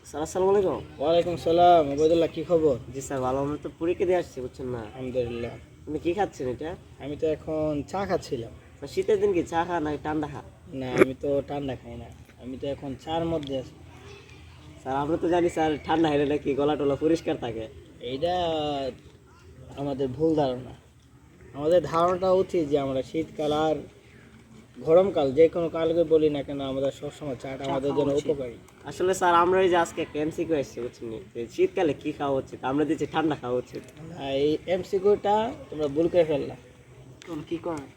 Sir আসসালামু আলাইকুম। ওয়ালাইকুম সালাম। ওবায়দুল্লাহ, কি খবর? জি স্যার ভালো, আমরা তো পরীক্ষা দিয়ে আসছি বুঝছেন না। আলহামদুলিল্লাহ। আপনি কি খাচ্ছেন এটা? আমি তো এখন চা খাচ্ছিলাম। স্যার, শীতের দিন কি চা খা নাকি ঠান্ডা খা? না, আমি তো ঠান্ডা খাই না, আমি তো এখন চার মধ্যে আছি। স্যার আমরা তো জানি স্যার ঠান্ডা হলে নাকি গলা টলা পরিষ্কার থাকে। এইটা আমাদের ভুল ধারণা। আমাদের ধারণাটা উচিত যে আমরা শীতকাল আর গরমকাল যে কোনো কালকে বলি না কেন, আমাদের সবসময় চাটা আমাদের জন্য উপকারী। আসলে স্যার আমরা এই যে আজকে একটা এমসিকিউ এসেছি বুঝছেন নি, যে শীতকালে কি খাওয়া উচিত, আমরা দিচ্ছি ঠান্ডা খাওয়া উচিত। আর এই এমসিকিউটা তোমরা ভুল করে ফেললা। তখন কি করেন?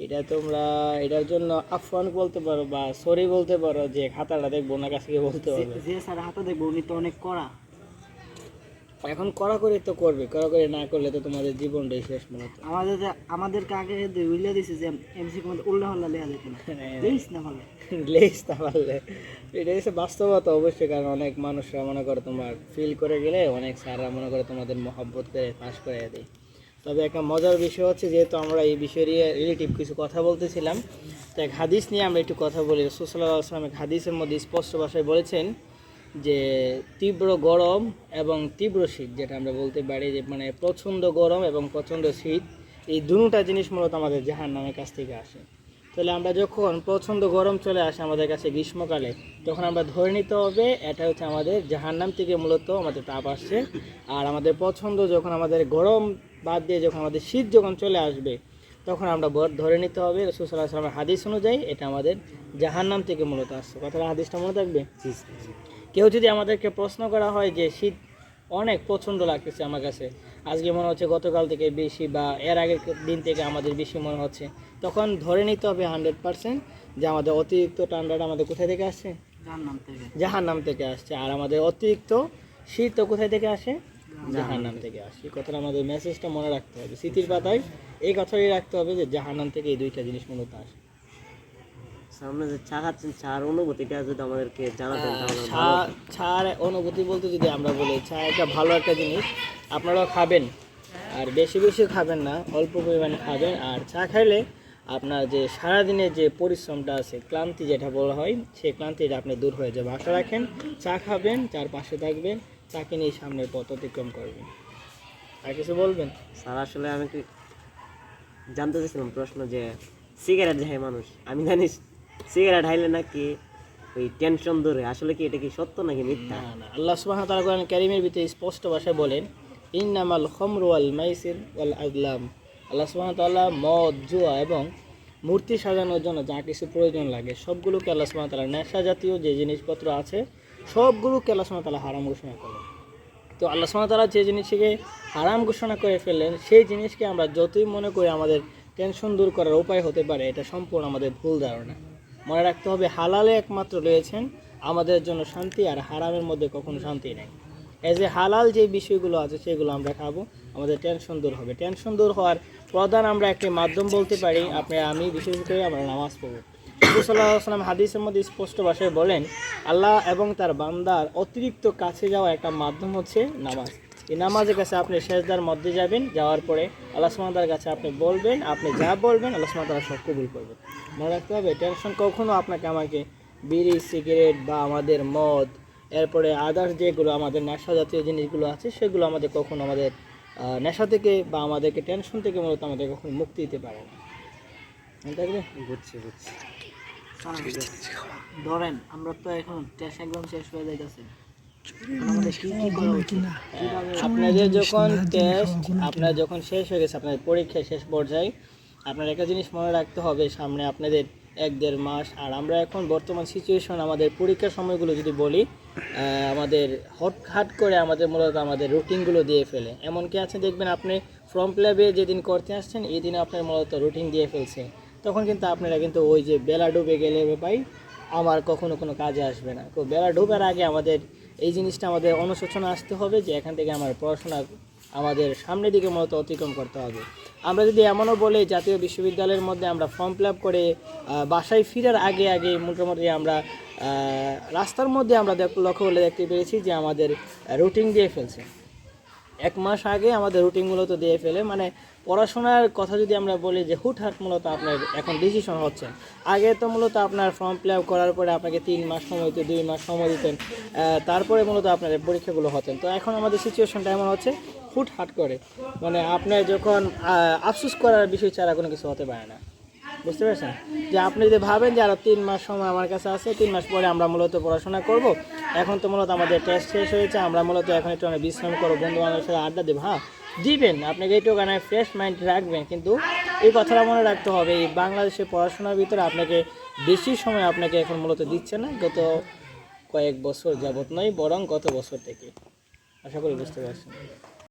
এটা তোমরা এটার জন্য আফওয়ান বলতে পারো বা সরি বলতে পারো, যে খাতাটা দেখবো ওনার কাছ থেকে বলতে হবে। যে স্যার হাতে দেখবো উনি তো অনেক কড়া। এখন কড়াকড়ি তো করবে, কড়াকড়ি না করলে তো তোমাদের জীবনটাই শেষ মনে হতো। আমাদেরকে আগে উল্লে দিছে যে এমসিকিউ মধ্যে উল্লা হল্লা লেখা যেত না, প্লিজ না ভালো। লেস না পারলে এটা হচ্ছে বাস্তবতা অবশ্যই, কারণ অনেক মানুষরা মনে করে তোমার ফিল করে গেলে অনেক স্যাররা মনে করে তোমাদের মহব্বত করে পাস করে দেয়। তবে একটা মজার বিষয় হচ্ছে, যেহেতু আমরা এই বিষয় নিয়ে রিলেটিভ কিছু কথা বলতেছিলাম, তো এক হাদিস নিয়ে আমরা একটু কথা বলি। রাসূল সাল্লাল্লাহু আলাইহি ওয়াসাল্লাম এক হাদিসের মধ্যে স্পষ্ট ভাষায় বলেছেন যে তীব্র গরম এবং তীব্র শীত, যেটা আমরা বলতে পারি যে মানে প্রচণ্ড গরম এবং প্রচণ্ড শীত, এই দুটা জিনিস মূলত আমাদের জাহান্নামের কাছ থেকে আসে। তাহলে আমরা যখন প্রচণ্ড গরম চলে আসে আমাদের কাছে গ্রীষ্মকালে, তখন আমরা ধরে নিতে হবে এটা হচ্ছে আমাদের জাহান্নাম থেকে মূলত আমাদের তাপ আসছে। আর আমাদের পছন্দ যখন আমাদের গরম বাদ দিয়ে যখন আমাদের শীত যখন চলে আসবে, তখন আমরা ধরে নিতে হবে রাসূল সাল্লাল্লাহু আলাইহি ওয়াসাল্লামের হাদিস অনুযায়ী এটা আমাদের জাহান্নাম থেকে মূলত আসছে। কথাটা হাদিসটা মনে থাকবে। কেউ যদি আমাদেরকে প্রশ্ন করা হয় যে শীত অনেক প্রচণ্ড লাগতেছে আমার কাছে, আজকে মনে হচ্ছে গতকাল থেকে বেশি বা এর আগের দিন থেকে আমাদের বেশি মনে হচ্ছে, তখন ধরে নিতে হবে 100% যে আমাদের অতিরিক্ত ঠান্ডাটা আমাদের কোথায় থেকে আসছে? জাহান্নাম থেকে আসছে। আর আমাদের অতিরিক্ত শীত কোথায় থেকে আসে? জাহান্নাম থেকে আসে। এই কথাটা আমাদের মেসেজটা মনে রাখতে হবে, স্মৃতির পাতায় এই কথাই রাখতে হবে যে জাহান্নাম থেকে এই দুইটা জিনিস মূলত আসে। সামনে যে চা খাচ্ছেন, চার অনুভূতিটা যদি আমাদেরকে জানাতেন তাহলে ভালো হতো। চার অনুভূতি বলতে যদি আমরা বলি, চা একটা ভালো একটা জিনিস, আপনারাও খাবেন, আর বেশি বেশি খাবেন না, অল্প পরিমাণে খাবেন। আর চা খাইলে আপনার যে সারাদিনের যে পরিশ্রমটা আছে, ক্লান্তি যেটা বলা হয়, সেই ক্লান্তিটা আপনি দূর হয়ে যাবে। আশা রাখেন চা খাবেন, চার পাশে থাকবেন, চাকে নিয়ে সামনের পথ অতিক্রম করবেন। আর কিছু বলবেন? স্যার আসলে আমি একটু জানতে চাইছিলাম প্রশ্ন, যে সিগারেট খায় মানুষ, আমি জানি সিগারেট খাইলে নাকি ওই টেনশন ধরে, আসলে কি এটা কি সত্য নাকি মিথ্যা? না না, আল্লাহ সুবহানাহু ওয়া তাআলা কোরআন কারীমের ভিতরে স্পষ্ট ভাষায় বলেন, ইন্নামাল খামরু ওয়াল মাইসির ওয়াল আজলাম। আল্লাহ সুবহানাহু ওয়া তাআলা মদ, জুয়া এবং মূর্তি সাজানোর জন্য যা কিছু প্রয়োজন লাগে সবগুলোকে আল্লাহ সুবহানাহু ওয়া তাআলা, নেশা জাতীয় যে জিনিসপত্র আছে সবগুলোকে আল্লাহ সুবহানাহু ওয়া তাআলা হারাম ঘোষণা করেন। তো আল্লাহ সুবহানাহু ওয়া তাআলা যে জিনিসকে হারাম ঘোষণা করে ফেললেন, সেই জিনিসকে আমরা যতই মনে করি আমাদের টেনশন দূর করার উপায় হতে পারে, এটা সম্পূর্ণ আমাদের ভুল ধারণা। মনে রাখতে হবে হালালে একমাত্র রয়েছেন আমাদের জন্য শান্তি, আর হারামের মধ্যে কখনো শান্তি নেই। এই যে হালাল যে বিষয়গুলো আছে সেগুলো আমরা খাবো, আমাদের টেনশন দূর হবে। টেনশন দূর হওয়ার প্রধান আমরা একটি মাধ্যম বলতে পারি, আমি বিশেষ করে আমরা নামাজ পড়ব। রাসূল সাল্লাল্লাহু আলাইহি ওয়াসাল্লাম হাদিসের মধ্যে স্পষ্ট ভাষায় বলেন, আল্লাহ এবং তার বান্দার অতিরিক্ত কাছে যাওয়া একটা মাধ্যম হচ্ছে নামাজ। এই নামাজের কাছে আপনি সেজদার মধ্যে যাবেন, যাওয়ার পরে আল্লাহ সুবহানাহু ওয়া তাআলার কাছে আপনি বলবেন, আপনি যা বলবেন আল্লাহ সুবহানাহু ওয়া তাআলা সব কবুল করবেন। মনে রাখতে হবে টেনশন কখনো আপনাকে আমাকে বিড়ি, সিগারেট বা আমাদের মদ, এরপরে আদার্স যেগুলো আমাদের নেশা জাতীয় জিনিসগুলো আছে, সেগুলো আমাদের কখনো আমাদের নেশা থেকে বা আমাদেরকে টেনশন থেকে মূলত আমাদের কখনো মুক্তি দিতে পারে না। বুঝছি বুঝছি। ধরেন আমরা তো এখন টেস্ট একদম শেষ হয়ে যাইতেছে, আপনার যখন শেষ হয়ে গেছে, আপনাদের পরীক্ষা শেষ পর্যায়ে, আপনার একটা জিনিস মনে রাখতে হবে, সামনে আপনাদের 1-1.5 মাস। আর আমরা এখন বর্তমান সিচুয়েশন, আমাদের পরীক্ষার সময়গুলো যদি বলি, আমাদের হটহাট করে আমাদের মূলত আমাদের রুটিনগুলো দিয়ে ফেলে। এমনকি আছে দেখবেন আপনি ফর্ম ফিল-আপে যেদিন করতে আসছেন এই দিনে আপনার মূলত রুটিন দিয়ে ফেলছে, তখন কিন্তু আপনারা কিন্তু ওই যে বেলা ডুবে গেলে ভাই আমার কখনো কোনো কাজে আসবে না। তো বেলা ডুবার আগে আমাদের এই জিনিসটা আমাদের অনুশোচনা আসতে হবে যে এখান থেকে আমার পড়াশোনা আমাদের সামনের দিকে মতো অতিক্রম করতে হবে। আমরা যদি এমনও বলি, জাতীয় বিশ্ববিদ্যালয়ের মধ্যে আমরা ফর্ম ফিল আপ করে বাসায় ফিরার আগে আগে মোটামুটি আমরা রাস্তার মধ্যে আমরা লক্ষ্য করলে দেখতে পেরেছি যে আমাদের রুটিন দিয়ে ফেলছে। 1 মাস আগে আমাদের রুটিন মূলত দিয়ে ফেলে, মানে পড়াশোনার কথা যদি আমরা বলি যে হুটহাট মূলত আপনার এখন ডিসিশন হচ্ছে। আগে তো মূলত আপনার ফর্ম ফিল আপ করার পরে আপনাকে 3 মাস সময় দিতে, 2 মাস সময় দিতেন, তারপরে মূলত আপনার এই পরীক্ষাগুলো হতেন। তো এখন আমাদের সিচুয়েশনটা এমন হচ্ছে হুটহাট করে, মানে আপনার যখন আফসোস করার বিষয় ছাড়া কোনো কিছু হতে পারে না। বুঝতে পারছেন? যে আপনি যদি ভাবেন যে আরও 3 মাস সময় আমার কাছে আছে, 3 মাস পরে আমরা মূলত পড়াশোনা করব, এখন তো মূলত আমাদের টেস্ট শেষ হয়েছে, আমরা মূলত এখন একটু অনেক বিশ্রাম করবো, বন্ধু বান্ধবের সাথে আড্ডা দেবো। হ্যাঁ দিবেন, আপনাকে একটু গানে ফ্রেশ মাইন্ড রাখবেন, কিন্তু এই কথাটা মনে রাখতে হবে এই বাংলাদেশে পড়াশোনার ভিতরে আপনাকে বেশি সময় আপনাকে এখন মূলত দিচ্ছে না, গত কয়েক বছর যাবত নয়, বরং গত বছর থেকে। আশা করি বুঝতে পারছেন।